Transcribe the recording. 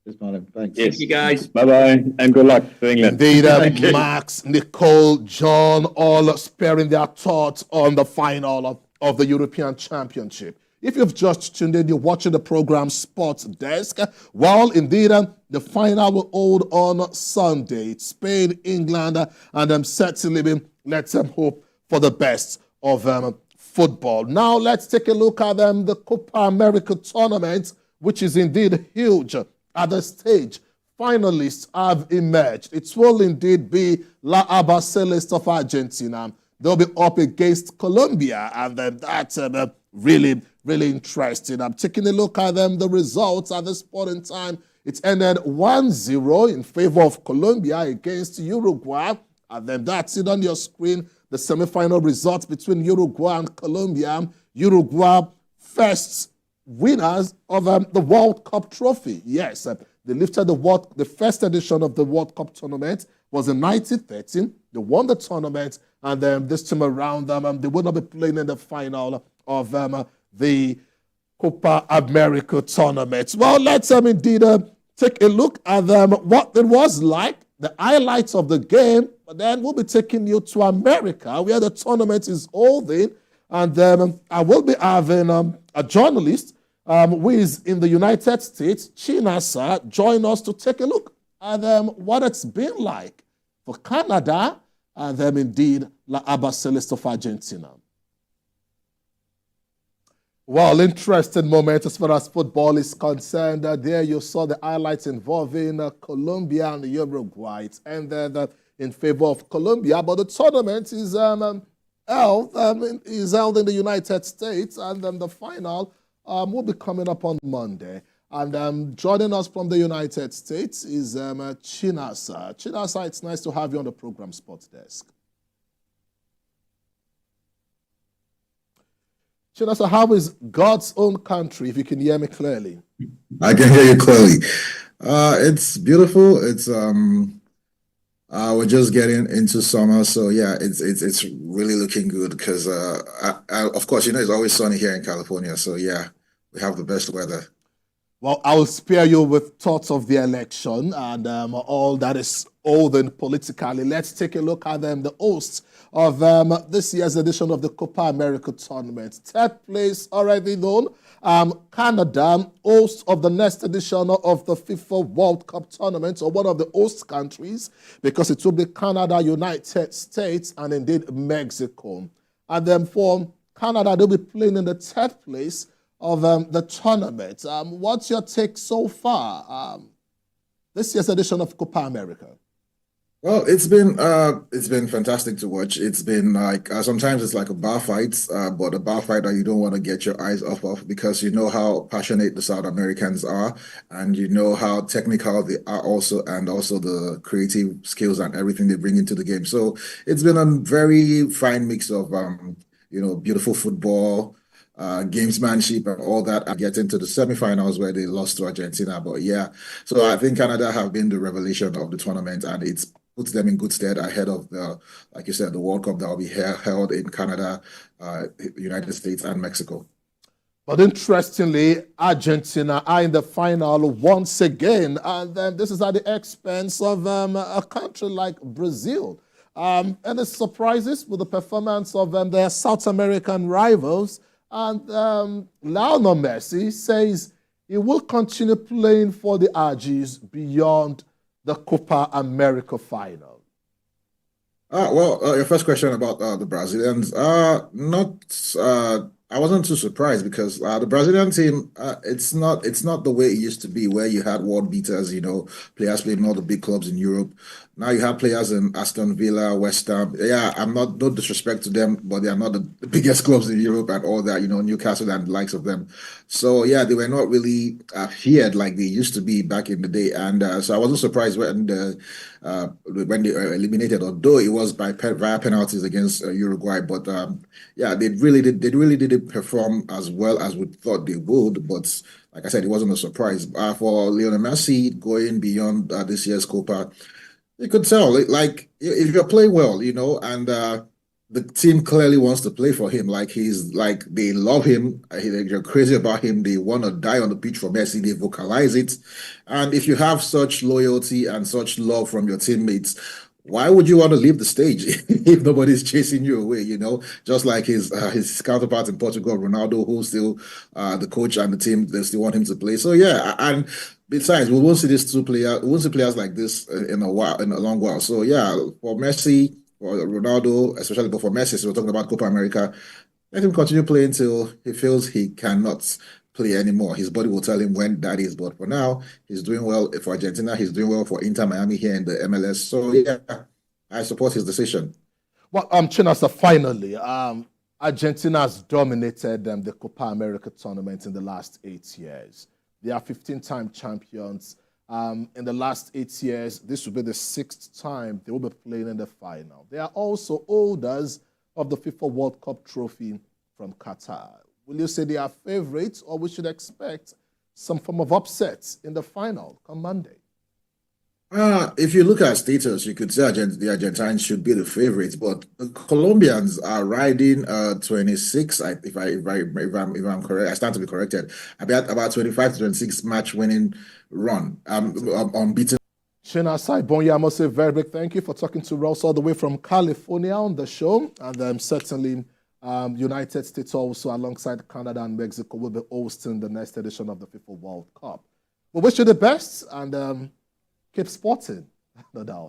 Cheers, Martin. Thanks. Thank you, guys. Bye-bye, and good luck to England. Indeed, Max, Nicole, John, all sparing their thoughts on the final of the European Championship. If you've just tuned in, you're watching the program Sports Desk. Well, indeed, the final will hold on Sunday. It's Spain, England, and certainly let's hope for the best of football. Now, let's take a look at the Copa America tournament, which is indeed huge at the stage. Finalists have emerged. It will indeed be La Celeste of Argentina. They'll be up against Colombia, and that's really interesting. I'm taking a look at the results at this point in time. It ended 1-0 in favor of Colombia against Uruguay, and then that's it on your screen. The semi-final results between Uruguay and Colombia. Uruguay first winners of the World Cup trophy. Yes, they lifted the first edition of the World Cup tournament was in 1913. They won the tournament, and this time around, they will not be playing in the final of the Copa America tournament. Well, let's indeed take a look at what it was like, the highlights of the game, but then we'll be taking you to America, where the tournament is holding, and I will be having a journalist who is in the United States, Chinasa, join us to take a look at what it's been like for Canada and indeed La Celeste of Argentina. Well, interesting moment as far as football is concerned. There you saw the highlights involving Colombia and Uruguay. It ended in favor of Colombia, but the tournament is held in the United States, and the final will be coming up on Monday. And joining us from the United States is Chinasa. Chinasa, it's nice to have you on the program Sports Desk. Chinasa, how is God's own country, if you can hear me clearly? I can hear you clearly. It's beautiful. It's we're just getting into summer, so yeah, it's really looking good because of course, it's always sunny here in California, so yeah, we have the best weather. Well, I will spare you with thoughts of the election and all that is holding politically. Let's take a look at the hosts of this year's edition of the Copa America tournament. Third place already known, Canada, host of the next edition of the FIFA World Cup tournament, or one of the host countries, because it will be Canada, United States, and indeed Mexico. And then for Canada, they'll be playing in the third place of the tournament. What's your take so far? This year's edition of Copa America. Well, it's been fantastic to watch. It's been like sometimes it's like a bar fight, but a bar fight that you don't want to get your eyes off of because you know how passionate the South Americans are, and you know how technical they are also, and also the creative skills and everything they bring into the game. So it's been a very fine mix of beautiful football, gamesmanship and all that, and get into the semifinals where they lost to Argentina. But yeah, so I think Canada have been the revelation of the tournament, and it's puts them in good stead ahead of like you said, the World Cup that will be held in Canada, United States, and Mexico. But interestingly, Argentina are in the final once again, and then this is at the expense of a country like Brazil. And the surprises with the performance of their South American rivals. And Lionel Messi says he will continue playing for the Argies beyond the Copa America final. Your first question about the Brazilians, I wasn't too surprised because the Brazilian team, it's not the way it used to be where you had world beaters, players playing in all the big clubs in Europe. Now you have players in Aston Villa, West Ham. Yeah, no disrespect to them, but they are not the biggest clubs in Europe and all that, Newcastle and the likes of them. So yeah, they were not really feared like they used to be back in the day. And so I wasn't surprised when they were eliminated, although it was via penalties against Uruguay. But yeah, they really didn't perform as well as we thought they would. But like I said, it wasn't a surprise. For Lionel Messi going beyond this year's Copa, you could tell, like, if you're playing well, and the team clearly wants to play for him. Like he's like they love him. They're crazy about him. They want to die on the pitch for Messi. They vocalize it. And if you have such loyalty and such love from your teammates, why would you want to leave the stage if nobody's chasing you away? You know, just like his counterpart in Portugal, Ronaldo, who's still the coach and the team, they still want him to play. So yeah, and besides, we won't see these two players. We won't see players like this in a while, in a long while. So yeah, for Messi or Ronaldo, especially, but for Messi, so we're talking about Copa America, let him continue playing till he feels he cannot play anymore. His body will tell him when that is. But for now, he's doing well for Argentina. He's doing well for Inter Miami here in the MLS. So yeah, I support his decision. Well, Chinasa, finally, Argentina has dominated the Copa America tournament in the last 8 years. They are 15-time champions. In the last 8 years, this will be the 6th time they will be playing in the final. They are also holders of the FIFA World Cup trophy from Qatar. Will you say they are favorites, or we should expect some form of upsets in the final come Monday? If you look at status, you could say the Argentines should be the favorites, but the Colombians are riding 26. If I'm correct, I stand to be corrected. About 25 to 26 match winning run. Unbeaten. Shina Saibonye, I must say very big thank you for talking to us all the way from California on the show, and certainly United States also alongside Canada and Mexico will be hosting the next edition of the FIFA World Cup. We wish you the best and keep sporting, no doubt.